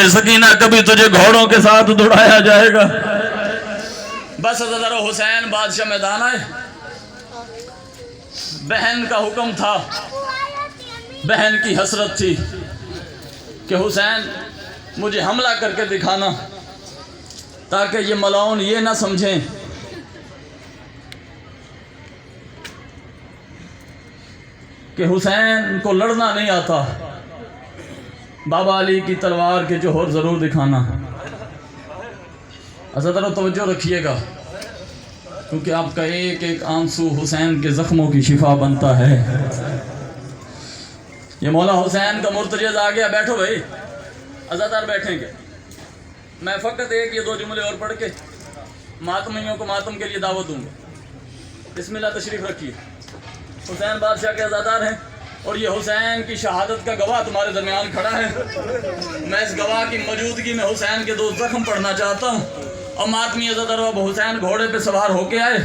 سکینہ کبھی تجھے گھوڑوں کے ساتھ دوڑایا جائے گا۔ بس حضرت حسین بادشاہ میدان آئے، بہن کا حکم تھا، بہن کی حسرت تھی کہ حسین مجھے حملہ کر کے دکھانا تاکہ یہ ملاؤن یہ نہ سمجھیں کہ حسین کو لڑنا نہیں آتا، بابا علی کی تلوار کے جوہر ضرور دکھانا۔ حضرت توجہ رکھیے گا کیونکہ آپ کا ایک ایک آنسو حسین کے زخموں کی شفا بنتا ہے۔ یہ مولا حسین کا مرتجز آ گیا، بیٹھو بھائی، عزادار بیٹھیں گے۔ میں فقط ایک یہ دو جملے اور پڑھ کے ماتمیوں کو ماتم کے لیے دعوت دوں گا۔ بسم اللہ، تشریف رکھیے۔ حسین بادشاہ کے عزادار ہیں اور یہ حسین کی شہادت کا گواہ تمہارے درمیان کھڑا ہے۔ میں اس گواہ کی موجودگی میں حسین کے دو زخم پڑھنا چاہتا ہوں۔ اور ماتمی عزادار اب حسین گھوڑے پہ سوار ہو کے آئے۔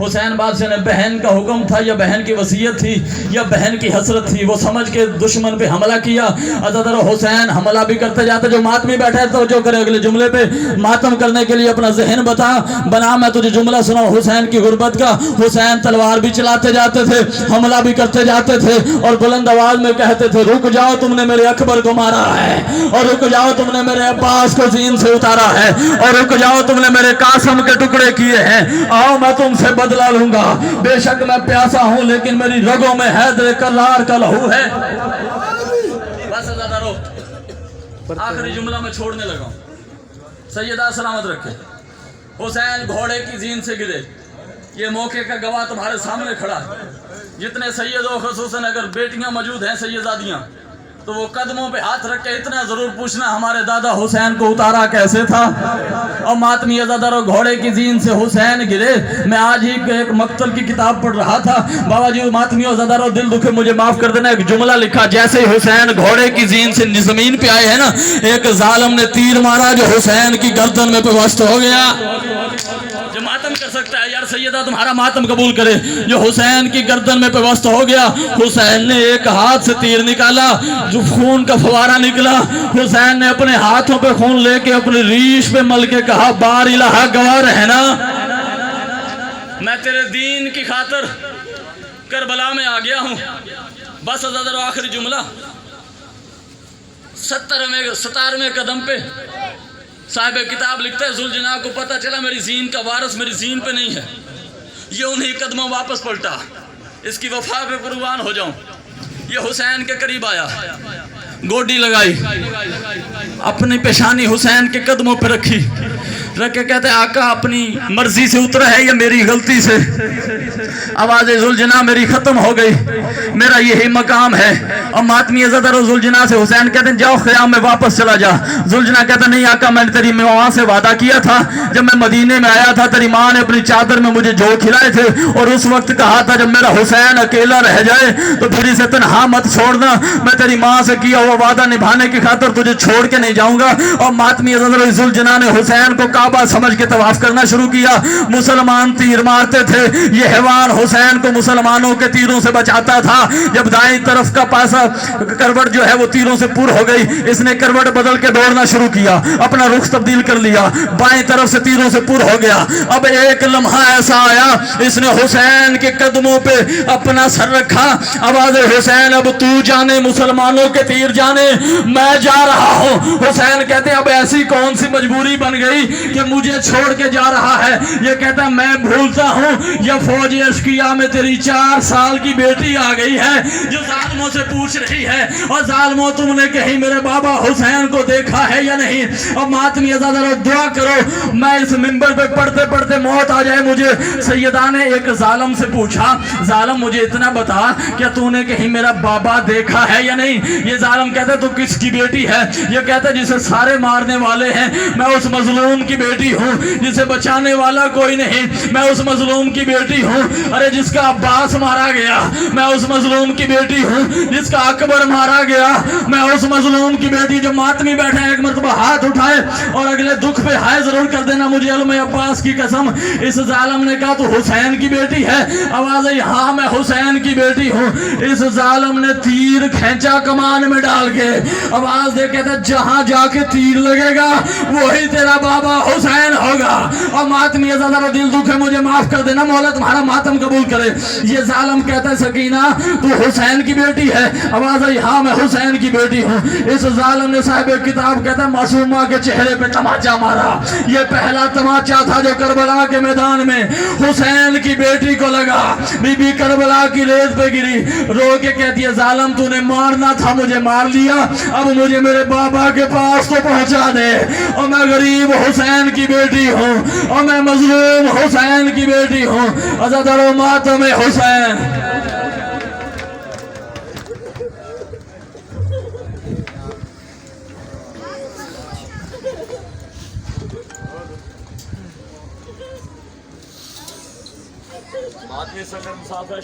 حسین بادشاہ نے بہن کا حکم تھا یا بہن کی وصیت تھی یا بہن کی حسرت تھی، وہ سمجھ کے دشمن پہ حملہ کیا۔ عزادار حسین حملہ بھی کرتے جاتے، جو ماتمی بیٹھے ہیں توجہ کرے اگلے جملے پہ، ماتم کرنے کے لیے اپنا ذہن بنا میں تجھے جملہ سناؤں حسین کی غربت کا۔ حسین تلوار بھی چلاتے جاتے تھے، حملہ بھی کرتے جاتے تھے اور بلند آواز میں کہتے تھے، رک جاؤ تم نے میرے اکبر کو مارا ہے، اور رک جاؤ تم نے میرے عباس کو زین سے اتارا ہے، اور رک جاؤ تم نے میرے قاسم کے ٹکڑے کیے ہیں، آؤ میں تم سے بدلہ لوں گا۔ بے شک میں پیاسا ہوں لیکن میری رگوں میں حیدر کرار کا لہو ہے۔ بس عزادارو، آخری جملہ میں چھوڑنے لگا ہوں، سیدہ سلامت رکھے۔ حسین گھوڑے کی زین سے گرے، یہ موقع کا گواہ تمہارے سامنے کھڑا ہے۔ جتنے سیدوں خصوصاً اگر بیٹیاں موجود ہیں سیدادیاں، تو وہ قدموں پہ ہاتھ رکھ کے اتنا ضرور پوچھنا ہمارے دادا حسین کو اتارا کیسے تھا۔ اور ماتمی عزادارو، گھوڑے کی زین سے حسین گرے۔ میں آج ہی ایک مقتل کی کتاب پڑھ رہا تھا، بابا جی ماتمی عزادارو دل دکھے مجھے معاف کر دینا، ایک جملہ لکھا، جیسے ہی حسین گھوڑے کی زین سے زمین پہ آئے ہیں نا، ایک ظالم نے تیر مارا جو حسین کی گردن میں پیوست ہو گیا۔ جو ماتم کر سکتا ہے یار سیدہ تمہارا ماتم قبول کرے، جو حسین کی گردن میں پیوست ہو گیا۔ حسین نے ایک ہاتھ سے تیر نکالا، جو خون کا فوارہ نکلا، حسین نے اپنے ہاتھوں پہ خون لے کے اپنی ریش پہ مل کے کہا، بار الہ گواہ رہنا، میں تیرے دین کی خاطر کربلا میں آ گیا ہوں۔ بس عزادارو آخری جملہ، 17ویں قدم پہ صاحب کتاب لکھتا ہے، ذوالجناح کو پتہ چلا میری زین کا وارث میری زین پہ نہیں ہے، یہ انہی قدموں واپس پلٹا، اس کی وفا پہ قربان ہو جاؤں۔ یہ حسین کے قریب آیا، گوڈی لگائی، اپنی پیشانی حسین کے قدموں پہ رکھی، رکھ کے کہتے ہیں، آقا اپنی مرضی سے اترا ہے یا میری غلطی سے؟ آواز ذوالجناح میری ختم ہو گئی، میرا یہی مقام ہے۔ اور ماتمی عزادارو ذوالجناح سے حسین کہتے ہیں، جاؤ خیام میں واپس چلا جا۔ ذوالجناح کہتا نہیں آقا، میں نے تیری ماں سے وعدہ کیا تھا، جب میں مدینے میں آیا تھا تیری ماں نے اپنی چادر میں مجھے جو کھلائے تھے، اور اس وقت کہا تھا جب میرا حسین اکیلا رہ جائے تو پھر اسے تنہا مت چھوڑنا، میں تیری ماں سے کیا ہوا وعدہ نبھانے کی خاطر تجھے چھوڑ کے نہیں جاؤں گا۔ اور ماتمی عزادارو ذوالجناح نے حسین کو کعبہ سمجھ کے طواف کرنا شروع کیا۔ مسلمان تیر مارتے تھے، یہ حیوان حسین کو مسلمانوں کے تیروں سے بچاتا تھا۔ جب دائیں طرف کا پاسا کروٹ جو ہے وہ تیروں سے پور ہو گئی، اس نے کروٹ بدل کے دوڑنا شروع کیا، اپنا رخ تبدیل کر لیا، بائیں طرف سے تیروں سے پور ہو گیا۔ اب ایک لمحہ ایسا آیا، اس نے حسین کے قدموں پہ اپنا سر رکھا، آواز حسین اب تو جانے مسلمانوں کے تیر جانے، میں جا رہا ہوں۔ حسین کہتے ہیں اب ایسی کون سی مجبوری بن گئی کہ مجھے چھوڑ کے جا رہا ہے؟ یہ کہتا ہے میں بھولتا ہوں یا فوج اشقیہ میں تیری 4 سال کی بیٹی آ گئی ہے جو ظالموں سے پوچھ رہی ہے، اور ظالموں تم نے کہیں میرے بابا حسین کو دیکھا ہے یا نہیں؟ اور ماتمی عزادارو دعا کرو، میں اس منبر پہ پڑھتے پڑھتے موت آ جائے مجھے۔ سیدہ نے ایک ظالم سے پوچھا، ظالم مجھے اتنا بتا کیا تو نے کہیں میرا بابا دیکھا ہے یا نہیں؟ یہ ظالم کہتا ہے تو کس کی بیٹی ہے؟ یہ کہتا ہے جسے سارے مارنے والے ہیں، میں اس مظلوم کی بیٹی ہوں جسے بچانے والا کوئی نہیں، میں اس مظلوم کی بیٹی ہوں، ارے جس کا عباس مارا گیا میں اس مظلوم کی بیٹی ہوں، جس کا اکبر مارا گیا میں اس مظلوم کی بیٹی۔ جو ماتمی بیٹھے ہیں ایک مرتبہ ہاتھ اٹھائے اور اگلے دکھ پہ ہائے ضرور کر دینا، مجھے علم عباس کی قسم۔ اس ظالم نے کہا تو حسین کی بیٹی ہے؟ آواز آئی ہاں میں حسین کی بیٹی ہوں۔ اس ظالم نے تیر کھینچا کمان میں ڈال کے، آواز دے کہتا جہاں جا کے تیر لگے گا وہی تیرا بابا حسین ہوگا۔ اور ماتمی ازادہ دل دکھ ہے، مجھے معاف کر دینا، مولا تمہارا ماتم قبول کرے۔ یہ ظالم کہتا ہے سکینہ تو حسین کی بیٹی ہے؟ آواز آئی ہاں میں حسین کی بیٹی ہوں۔ اس ظالم نے صاحب کتاب کہتا ہے معصومہ کے چہرے پہ تماچا مارا، یہ پہلا تماچا تھا جو کربلا کے میدان میں حسین کی بیٹی کو لگا۔ بی بی کربلا کی ریت پہ گری، رو کے کہتی ہے ظالم تو نے مارنا تھا مجھے مار لیا، اب مجھے میرے بابا کے پاس تو پہنچا دے، اور میں غریب حسین کی بیٹی ہوں، اور میں مظلوم حسین کی بیٹی ہوں، عزادر و ماتم حسین۔ ماتمی سکر مسافر